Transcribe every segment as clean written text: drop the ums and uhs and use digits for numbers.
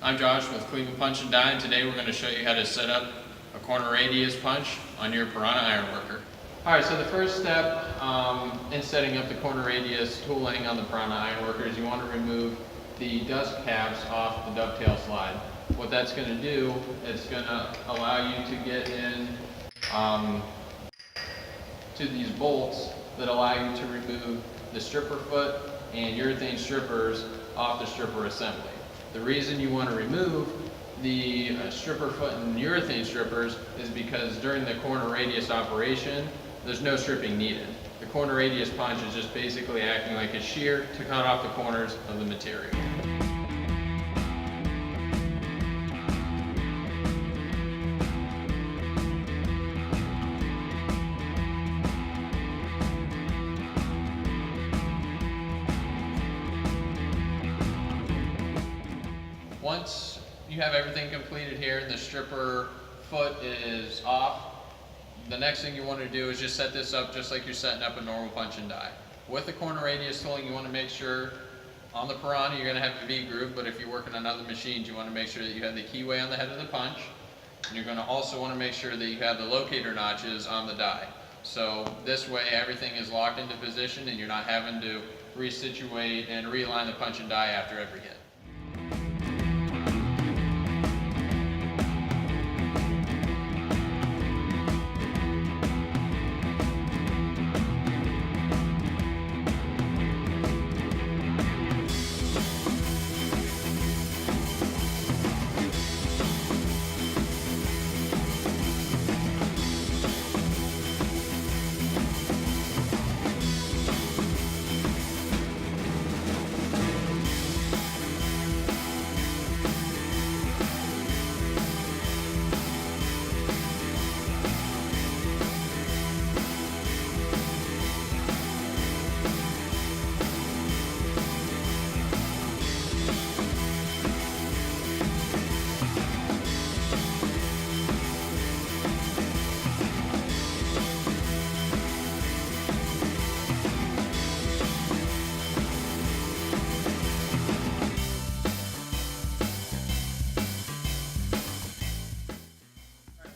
I'm Josh with Cleveland Punch and Die, and today we're going to show you how to set up a corner radius punch on your piranha ironworker. Alright, so the first step in setting up the corner radius tooling on the piranha ironworker is you want to remove the dust caps off the dovetail slide. What that's going to do, it's going to allow you to get in to these bolts that allow you to remove the stripper foot and urethane strippers off the stripper assembly. The reason you want to remove the stripper foot and urethane strippers is because during the corner radius operation, there's no stripping needed. The corner radius punch is just basically acting like a shear to cut off the corners of the material. Once you have everything completed here and the stripper foot is off, the next thing you want to do is just set this up just like you're setting up a normal punch and die. With the corner radius tooling, you want to make sure on the piranha you're going to have a V groove, but if you're working on other machines, you want to make sure that you have the keyway on the head of the punch. And you're going to also want to make sure that you have the locator notches on the die. So this way everything is locked into position and you're not having to resituate and realign the punch and die after every hit.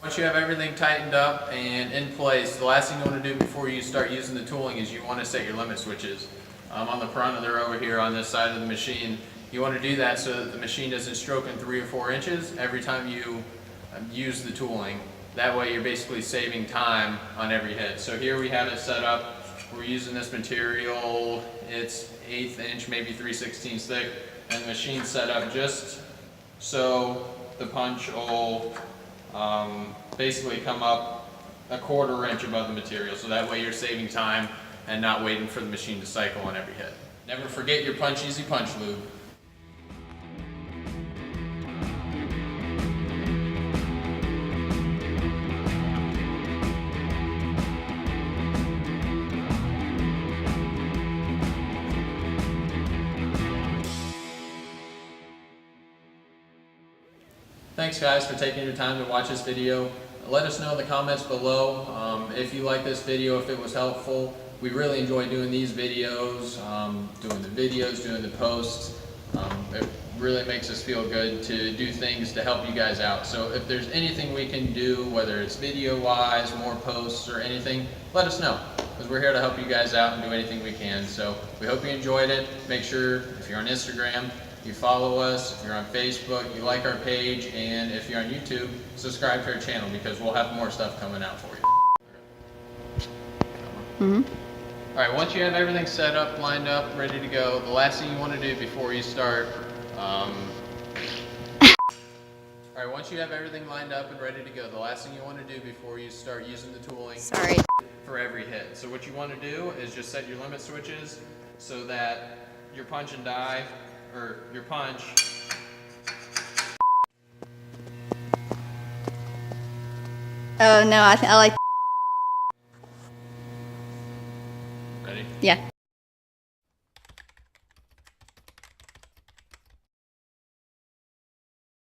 Once you have everything tightened up and in place, the last thing you want to do before you start using the tooling is you want to set your limit switches. On the piranha, they're over here on this side of the machine. You want to do that so that the machine doesn't stroke in 3 or 4 inches every time you use the tooling. That way you're basically saving time on every hit. So here we have it set up. We're using this material, it's 1/8 inch, maybe 3/16 thick, and the machine's set up just so the punch will basically come up 1/4 inch above the material, so that way you're saving time and not waiting for the machine to cycle on every hit. Never forget your Punch Easy punch lube. Thanks guys for taking your time to watch this video. Let us know in the comments below if you like this video, if it was helpful. We really enjoy doing these videos, doing the posts. It really makes us feel good to do things to help you guys out. So if there's anything we can do, whether it's video-wise, more posts or anything, let us know, because we're here to help you guys out and do anything we can. So we hope you enjoyed it. Make sure if you're on Instagram, you follow us. If you're on Facebook, you like our page, and if you're on YouTube, subscribe to our channel because we'll have more stuff coming out for you. Alright, once you have everything set up, lined up, ready to go, the last thing you want to do before you start Alright, once you have everything lined up and ready to go, the last thing you want to do before you start using the tooling for every hit. So what you want to do is just set your limit switches so that your punch and die, or your punch, oh no, I like. ready? Yeah.